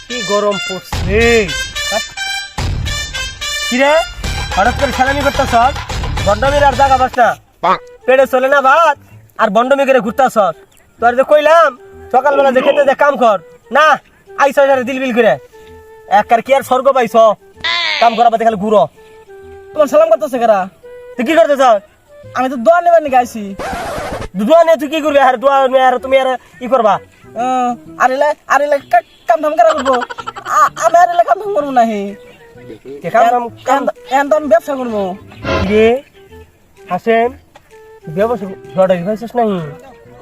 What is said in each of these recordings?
কি গরম পড়ছে কিরে হঠাৎ করে সালামি করতেছ বন্ডমির আর জায়গা পাস না পেটে চলে না ভাত আর বন্ডমি করে ঘুরতেছ তোর যে কইলাম সকালবেলা যে খেতে যে কাম কর না আইস দিলবিল করে একার কি আর স্বর্গ পাইছ কাম করা বাদে খালি ঘুরো তোমার সালাম করতেছে কারা? তুই কি করতেছ আমি তো দোয়া নেবার নিয়ে আইছি। দোয়া নিয়ে তুই কি করবি আর দোয়া নিয়ে আর তুমি আর ই করবা আরে কাম ধাম করা করবো আমি আরে কাম ধাম করবো নাহি এখন তো আমি ব্যবসা করবো। রে হাসেন ব্যবসা লড়াই হয়েছিস নাই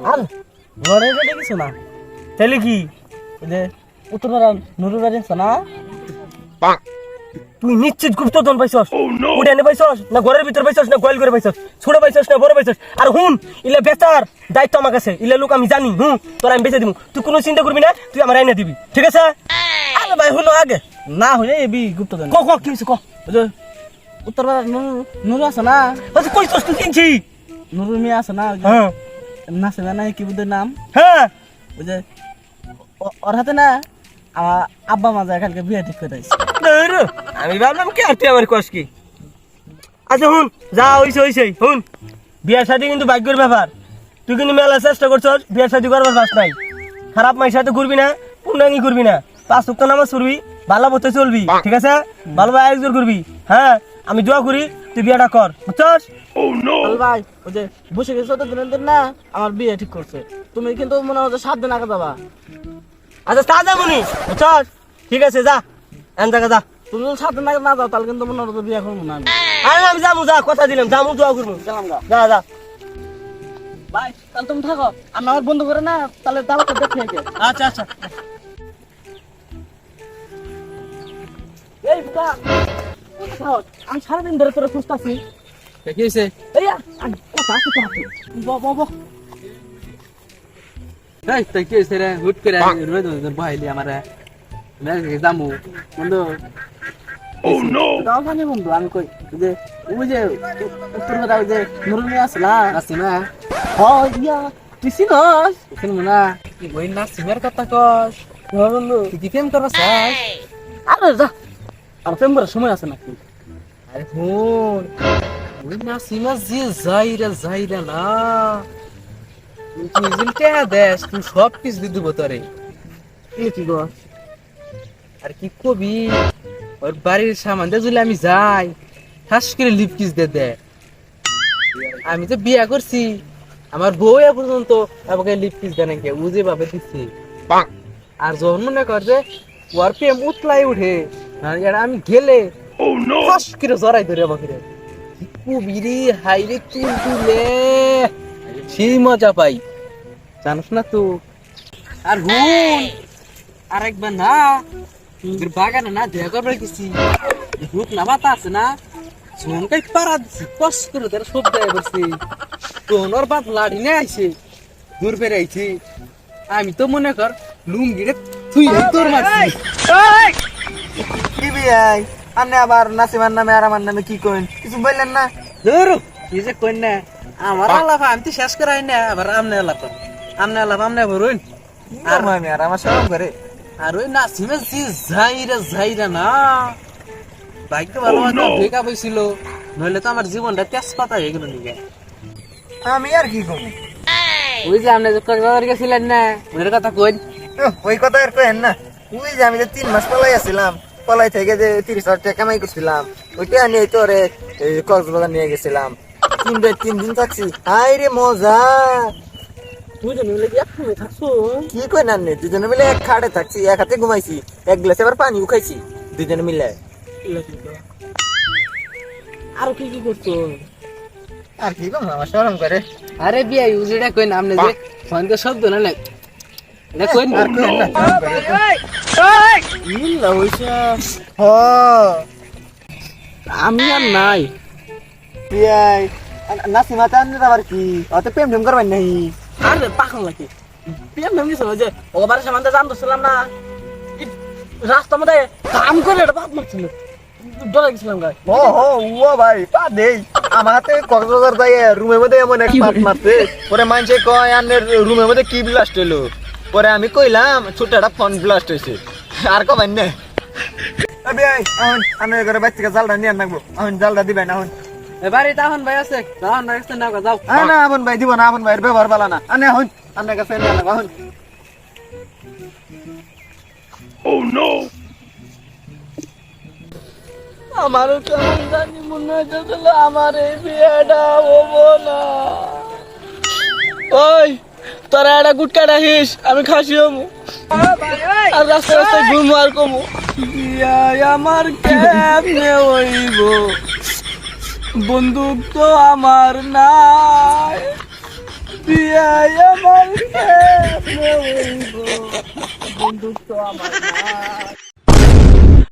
আর লড়াই রেটে কিছু না, তাহলে কি ওই যে উত্তরপাড়া নুরুর বাড়ি আছে না, তুই নিশ্চিত গুপ্তধন পাইছস উঠে এনে পাইছস না ঘরের ভিতর পাইছস না গোয়াল করে পাইছস ছোট পাইছস না বড় পাইছস আর হুন ইলে বেচার দায়িত্ব আমার কাছে ইলে লোক আমি জানি তোর আমি বেচে দিব তুই কোনো চিন্তা করবি না তুই আমার আইনা দিবি ঠিক আছে আরে ভাই হলো আগে না হইলে এবি গুপ্তধন ক কি হইছে ক ওই যে উত্তরপাড়া নুরু আছে না, আচ্ছা কইছস তুই চিনছি নুরুর মেয়ে আছে না, হ্যাঁ নাচে না কি বুদ্ধের নাম, হ্যাঁ ওই যে ওর হাতে না আমার আব্বা মাজা কালকে বিয়ে ঠিক করে দিয়েছে। আমি ভাবলাম কি আর তুই আমার কস কি আচ্ছা হুন যা হইছে হুন বিয়ার শাদী কিন্তু ভাগ্যের ব্যাপার তুই কিন্তু মেলা চেষ্টা করছস বিয়ার শাদী করবার পাস নাই খারাপ মাইর সাথে ঘুরবি না পুনাঙ্গি করবি না 5 ওয়াক্ত নামাজ পড়বি ভালো মতো চলবি ঠিক আছে ভালোভাবে আয়োজন করবি হ্যাঁ আমি দোয়া করি তুই বিয়েটা কর বুঝছস ভাই ওই যে বসে গেছো তো দিন না আমার বিয়ে ঠিক করছে, তুমি কিন্তু মনে হচ্ছে 7 দিন আগে যাবা। আচ্ছা তা যাবনি বুঝছস ঠিক আছে যা এন জায়গা যা তুমি যদি 7 দিন আগে না যাও তাহলে কিন্তু মনে হচ্ছে বিয়ে করবো না আমি। আরে আমি যাবো যা কথা দিলাম যাবো দোয়া করবো গেলাম গা যা যা ভাই, তাহলে তুমি থাকো আমি আমার বন্ধু করে না তাহলে দাওয়াতে দেখে গে। আচ্ছা আচ্ছা এই বুকা আমি সারাদিন ধরে তোরা খুঁজতাছি, কি হয়েছে? এই কথা আছে তো হাতে বাবা এই তুই কি হয়েছে রে? হুট করে বহাইলি আমার জামু বন্ধু। দাও জানি বন্ধু আমি কই ওই যে উত্তরপাড়া ওই যে নুরুল মেয়ে আছে না, আছে না? ইয়া তুই চিনস? শুনবো না ওই নাসিমের কথা কস বন্ধু তুই কি প্রেম করবা চাস? আরে যা আর প্রেম করার সময় আছে নাকি? আরে হুন ওই নাসিমা যে যাই রে না তুই জিনটা দেশ তুই সব কিছু দিয়ে দিব তোরে। কি গো আর কি কবি ওর বাড়ির সামান দিয়ে যদি আমি যাই ঠাস করে লিপ কিস দে আমি তো বিয়া করছি আমার বউ এ পর্যন্ত আমাকে লিপ কিস দেয় নাকি ও যে ভাবে দিচ্ছি আর যখন মনে কর যে ওর প্রেম উতলাই উঠে আর এটা আমি গেলে ঠাস করে জড়াই ধরে আমাকে কবিরি হাইরে তুল তুলে সেই মজা পাই জানিস না তো। আর হুন আরেকবার না বাগানে না দেখা করবার গেছি হুক না বাতা আছে না ঝুমকাই পাড়া দিছি কষ্ট করে তারা সব দেয় করছি তোর বাদ লাড়ি নিয়ে আইছে দূর ফেরে আইছি আমি তো মনে কর লুঙ্গিরে তুই তোর মারছি। কি বিয়াই আপনি আবার নাসিমার নামে আর আমার নামে কি কইন কিছু বললেন না? ধরু কি যে কই না আমার আলাপ আমি তো শেষ করাই না আবার আমনে আলাপ আমনে বলুন আর আমি আর আমার সরম করে আর ওই নাসিমে যে যাইরা না ভাগ্য ভালো হয়তো ব্রেকআপ হয়েছিল নইলে তো আমার জীবনটা তেজপাতা হয়ে গেল নিকে। আমি আর কি করব? ওই যে আপনি যে কক্সবাজার গেছিলেন না ওদের কথা কই ওই কথা আর কইেন না, ওই যে আমি যে 3 মাস পলাই আছিলাম, পলাই থেকে যে 30,000 টাকা কামাই করছিলাম ওইটা নিয়ে তো রে কক্সবাজার নিয়ে গেছিলাম 3 দিন থাকছি। হাই রে মজা, তুই তো মিলে কি একসঙ্গে থাকছো কি কই না নে দুজনে মিলে এক খাটে থাকছি, এক হাতে ঘুমাইছি, এক গ্লাসে আবার পানিও খাইছি দুজনে মিলে। আর কি কি করছো? আর কি করব আমার শরম করে। আরে বিয়া ইউজিটা কই না আপনি যে ফোনকে শব্দ না না এটা কই না আর কইেন না শরম করে। ইল্লা হইছে হ আমি আর নাই বিয়াই নাসিমা তান আবার কি অত প্রেম টেম করবেন নাই? আরে পাখন লাগে পিএম নাম দিছিল যে ওবারে সামনে জানতেছিলাম না রাস্তার মধ্যে কাম করে এটা বাদ মারছিল ডরে গেছিলাম গায় ও হো ও ভাই পা দেই আমার হাতে কক্সবাজার যাই রুমের মধ্যে এমন এক পাত মারছে, পরে মানছে কয় আনের রুমের মধ্যে কি ব্লাস্ট হলো, পরে আমি কইলাম ছোট একটা ফোন ব্লাস্ট হয়েছে, আর কবেন না বিয়াই এখন আমি ঘরে বাইর থেকে জালটা নিয়ে নাকবো এখন জালটা দিবেন এখন এবারে তাহন ভাই আছে তাহন ভাই আছে না যাও না আপন ভাই দিব না আপন ভাইয়ের ব্যবহার ভালো না আনে এখন আপনার কাছে নিয়ে নাকবো এখন আমারও কেমন জানি মনে হইতেছিল আমার এই বিয়েটা হবো না। ওই তোরা একটা গুটকা রাখিস, আমি খাসি হমু আর রাস্তায় রাস্তায় ঘুমো আর কমু। বিয়াই আমার কেমনে হইব, বন্দুক তো আমার নাই। বিয়াই আমার কেমনে হইব, বন্দুক তো আমার নাই।